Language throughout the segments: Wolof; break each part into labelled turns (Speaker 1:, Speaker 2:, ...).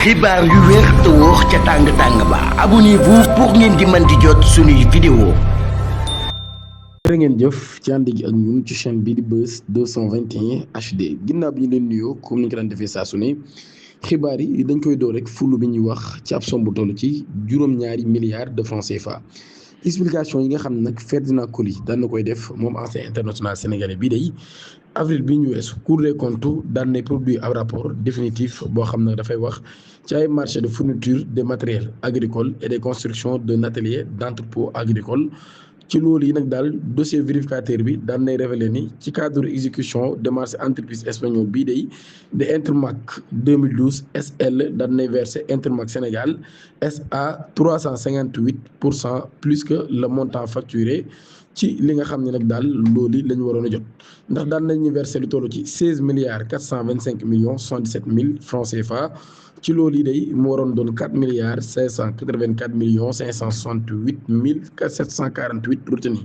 Speaker 1: xibaar yu wér te wóor ca tàng-tàng ba abonnez-vous pour ngeen di mën di jot suñuy vidéo.
Speaker 2: jërë ngeen jëf ci ànd gi ak ñun ci chaîne bii di Buzz 221 HD ginnaaw bi ñu leen nuyoo comme ni ñu ko daan defee saa su ne xibaar yi dañ koy door rek fulu bi ñuy wax ci ab somb bu toll ci juróom-ñaari milliards de francs CFA. explication yi nga xam ne nag Ferdinand Coly daan na koy def moom ancien international sénégalais bii day avril bi ñu weesu Cour des comptes daan na produire ab rapport définitif boo xam ne dafay wax ci ay marché de fourniture de matériel agricole et de construction d'un atelier d'entrepôt agricole. ci loolu yi nag daal dossier vérificateur bi daan nay révélé ni ci cadre exécution de marché entreprise espagnole bii day de Intermac 2012 SL daan nay versé Intermac Sénégal SA 358% plus que le montant facturé ci li nga xam ne nag daal loolu la ñu waroon a jot ndax daan nañu versé lu toll ci 16 milliards 425 millions 77 mille francs CFA. ci loolu yi day mu waroon doon 4 milliards 584 millions 568 mille 748 retenus.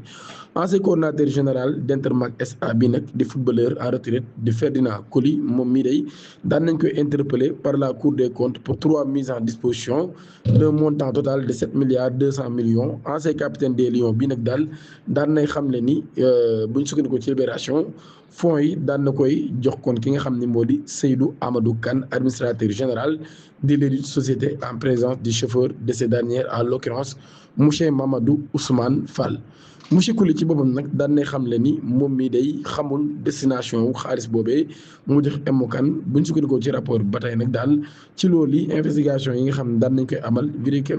Speaker 2: ancien coordonnateur général d'Intermac SA bi nag di footballeur en retraite di Ferdinand Coly moom mii day daan nañ koy interpellé par la Cour des comptes pour 3 mises en disposition d'un montant total de 7 milliards 200 millions. ancien capitaine des Lions bi nag daal daan nay xamle ni bu ñu sukkandikoo ci Libération fonds yi daan na koy jox kon ki nga xam ne moo di Seydou Amadou Kane administrateur général de l'élite société en présence du chauffeur de ces dernières en l'occurrence monsieur Mamadou Ousmane Fall. monsieur Coly ci boppam nag daan nay xamle ni moom mii day xamul destination wu xaalis boobee mu jox emokan bu ñu sukkandikoo ci rapport bi ba tey nag daal ci loolu investigation yi nga xam ne daan nañ koy amal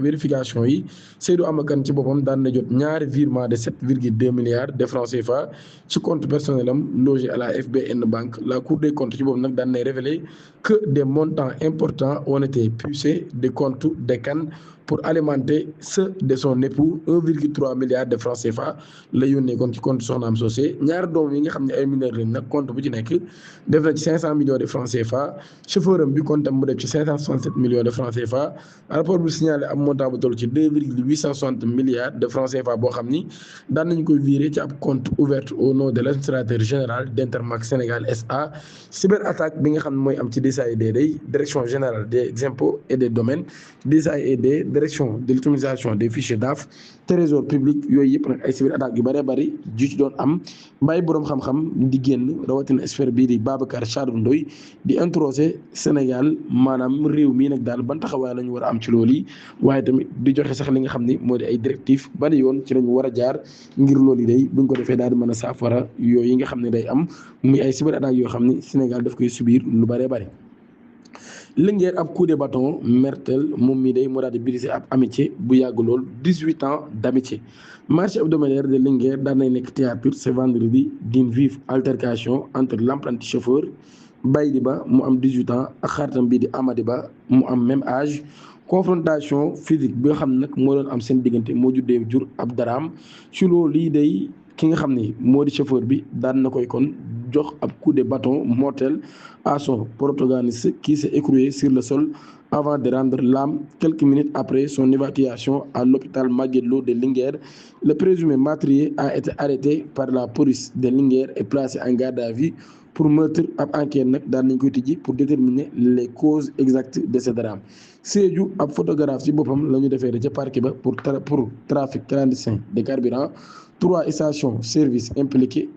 Speaker 2: vérification yi Seydou Amakan ci boppam daan na jot ñaari virement de 7,2 milliards de francs CFA ci compte personnel am logé à la FBN Bank. La Cour des comptes ci boppam nag daan nay révélé que des montants importants ont été puisés des comptes de Kane pour alimenter ceux de son époux. 1,3 milliard de francs CFA la yónnee kon ci compte soxnaam soosé ñaari doom yi nga xam ne ay mineurs lañ nag compte bu ci nekk def na ci 500 millions de francs CFA. chauffeur am bi compte am mu def ci 567 millions de francs CFA. rapport bi signalé am montant bu toll ci 2,860 milliards de francs CFA boo xam ni daan nañu koy viré ci ab compte ouvert au nom de l'administrateur général d'Intermac Sénégal SA. cyberattaque bi nga xam ne mooy am ci DSAID day direction générale des impôts et des domaines DSAID direction de l'utilisation des fichiers DAF trésor public yooyu yëpp nag ay cyberattaques yu bëree bëri ju ci doon am mbay boroom xam-xam di génn rawatina expert bii di Babacar Chadou Ndoye di introsé Sénégal maanaam réew mii nag daal ban taxawaay la ñu war a am ci loolu yi waaye tamit di joxe sax li nga xam ni moo di ay directives ban yoon ci lañu war a jaar ngir loolu yi day buñ ko defee daal di mën a saafara yooyu yi nga xam ne day am muy ay cyberattaques yoo xam ni Sénégal daf koy subir lu bëree bëri. Linguère ab coup de bâton mortel moom mii day moo daal di brisé ab amitié bu yàgg lool 18 ans d'amitié. marché hebdomadaire de Linguère daan nay nekk théâtre ce vendredi d'une vive altercation entre l'apprenti chauffeur Baydi Ba mu am 18 ans ak xaritam bii di Amady Ba mu am même âge. confrontation physique bi nga xam ne nag moo doon am seen diggante moo juddee jur ab daraam ci loolu lii day ki nga xam ni moo di chauffeur bi daan na koy kon jox ab coup de bâton mortel à son protagoniste qui s'est écroulé sur le sol avant de rendre l'âme quelques minutes après son évacuation à l'hôpital Magatte Lô de Linguère. Le présumé meurtrier a été arrêté par la police de Linguère et placé en garde à vue pour meurtre. ab enquête nag daan nañ koy tijji pour déterminer les causes exactes de ce drame. Sédhiou ab photographe ci boppam la ñu defee ca parquet ba pour trafic clandestin de carburant. 3 stations service impliquées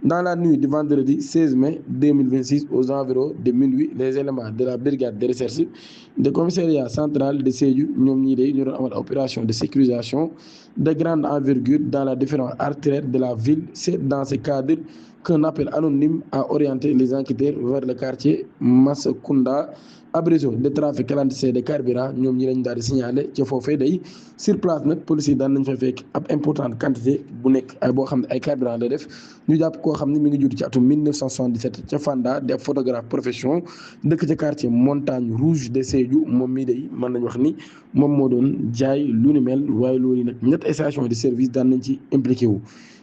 Speaker 2: dans la nuit du vendredi 16 mai 2026 aux environs de minuit. Les éléments de la brigade de recherche du commissariat central de Sédhiou ñoom ñii day ñu doon amal opération de sécurisation de grande envergure dans la différentes artères de la ville. C'est dans ce cadre qu'un appel anonyme a orienté les enquêteurs vers le quartier Massakounda ab réseau de trafic clandestin de carburant ñoom ñi lañ daal di signalé ca foofee day sur place nag police yi daan nañ fa fekk ab importante quantité bu nekk ay boo xam ne ay carburant la def. ñu jàpp koo xam ne mi ngi judd ci atum 1977 ca Fanda di ab photographe profession dëkk ca quartier Montagne Rouge de Sédhiou moom mii day mën nañ wax ni moom moo doon jaay lu ni mel waaye loolu nag ñetti station de service daan nañ ci impliqué wu.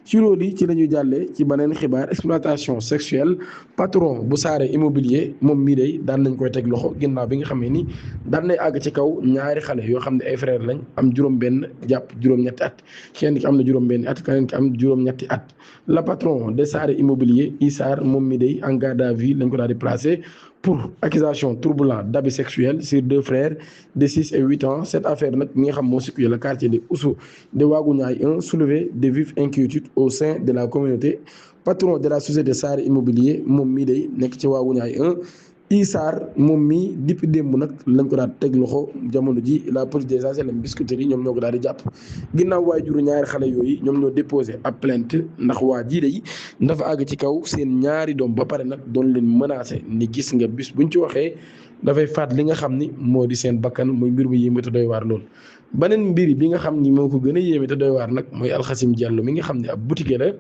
Speaker 2: ci loolu yi ci la ñuy jàllee ci beneen xibaar exploitation sexuelle patron bu Saare immobilier moom mii day daan nañ koy teg loxo ginnaaw bi nga xamee ni daan nay àgg ci kaw ñaari xale yoo xam ne ay frère lañ am juróom-benn jàpp juróom-ñetti at kenn ki am na juróom-benn at keneen ki am juróom-ñetti at. la patron de Saare immobilier Issar moom mii day en garde à vue lañ ko daal di placé pour accusation troublant d'abus sexuels sur deux frères de 6 et 8 ans. Cette affaire nag ñi nga xam moo situé le quartier de Oussou de Waguñaay 1 soulevait de vives inquiétudes au sein de la communauté. Patron de la société Sarr Immobilier moom mii day nekk ci Waguñaay 1 Isaar moom mii depuis démb nag lañ ko daal teg loxo jamono ji la police des HLM Biscuiterie ñoom ñoo ko daal di jàpp ginnaaw waajuru ñaari xale yooyu ñoom ñoo déposé ab plainte ndax waa jii day dafa àgg ci kaw seen ñaari doom ba pare nag doon leen menacé ni gis nga bis buñ ci waxee dafay faat li nga xam ni moo di seen bakkan muy mbir mu yéeme te doy waar lool. beneen mbir bi nga xam ni moo ko gën a yéeme te doy waar nag mooy Alxasim Diallo mi nga xam ne ab boutique la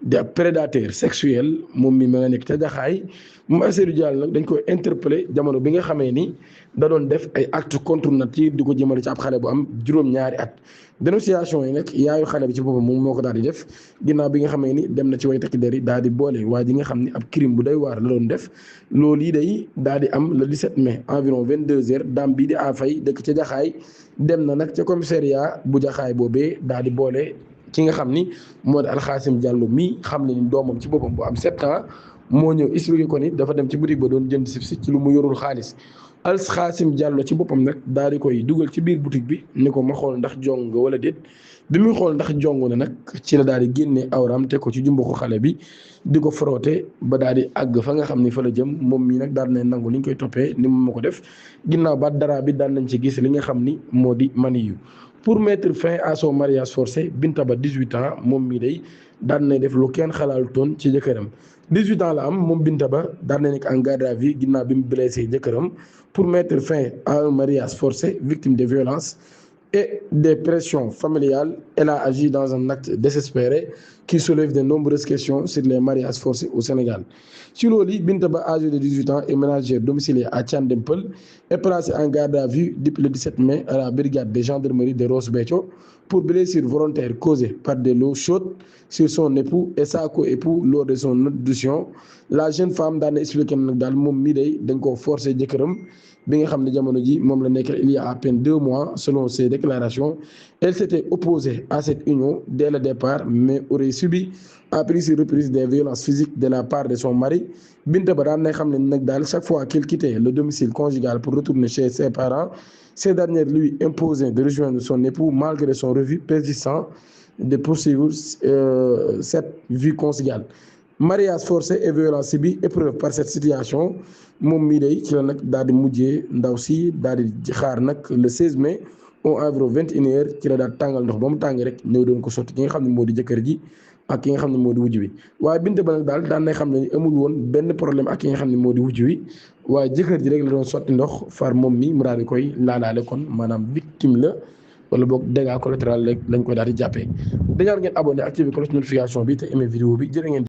Speaker 2: di ab prédateur sexuel moom mi ma nga nekk ca Jaxaay moom Aïssatou Diallo nag dañ koy interpellé jamono bi nga xamee ni da doon def ay acte contre nature di ko jëmale ci ab xale bu am juróom-ñaari at. dénonciation yi nag yaayu xale bi ci boppam moom moo ko daal di def ginnaaw bi nga xamee ni dem na ci way takk der yi daal di boole waa ji nga xam ni ab crime bu doy waar la doon def loolu yi day daal di am le 17 mai environ 22h daam bii di afay dëkk ca Jaxaay dem na nag ca commissariat bu Jaxaay boobee daal di boole ki nga xam ni moo di Alxasim Diallo mii xam ne ni doomam ci boppam bu am 7 ans moo ñëw expliqué ko ni dafa dem ci boutique ba doon jënd si ci lu mu yorul xaalis. Alxasim Diallo ci boppam nag daal di koy dugal ci biir boutique bi ni ko ma xool ndax jong nga wala déet bi muy xool ndax jong na nag ci la daal di génne awram te ko ci jumbo ko xale bi di ko frotté ba daal di àgg fa nga xam ni fa la jëm moom mii nag daal na nangu li ñu koy toppee ni mu ma ko def ginnaaw ba dara bi daal nañ ci gis li nga xam ni moo di maniyu. Pour mettre fin à son mariage forcé Binta Ba 18 ans moom mii day daan nay def lu kenn xalaalutoon ci jëkkëram 18 ans la am moom Binta Ba daan na nekk en garde à vue ginnaaw bi mu blessé jëkkëram pour mettre fin à un mariage forcé victime de violences et des pressions familiales. Elle a agi dans un acte désespéré qui soulève de nombreuses questions sur les mariages forcés au Sénégal. Ci loolu Binta Ba, âgée de 18 ans et ménagère domiciliée à Thiandem Peulh, est placée en garde à vue depuis le 17 mai à la brigade de gendarmerie de Ross Béthio pour blessures volontaires causées par de l'eau chaude sur son époux et sa co-époux lors de son audition. La jeune femme daan na expliqué nag daal moom mii day dañ koo forcé jëkkëram bi nga xam ne jamono ji moom la nekk il y a à peine 2 mois selon ses déclarations. Elle s'était opposée à cette union dès le départ mais aurait subi à plusieurs reprises des violences physiques de la part de son mari. Binta Ba daan na xam ne nag daal chaque fois qu'il quittait le domicile conjugal pour retourner chez ses parents, ces derniers lui imposaient de rejoindre son époux malgré son refus persistant de poursuivre cette vie conjugale. Mariage forcé et violence bi épreuve par cette situation moom mii day ci la nag daal di mujjee ndaw si daal di xaar nag le 16 mai au environ 21h ci la daal tàngal ndox ba mu tàng rek ñëw doon ko sotti ki nga xam ne moo di jëkkër ji ak ki nga xam ne moo di wujj bi. waaye Binta Ba nag daal daan nay xam ne amul woon benn problème ak ki nga xam ne moo di wujj wi waaye jëkkër ji rek la doon sotti ndox far moom mi mu daal di koy laalaale kon maanaam victime la wala boog dégâts collatéraux rek lañ koy daal di jàppee. dañaan ngeen abonné activé cloche notification bi te aimé vidéo bi jërë ngeen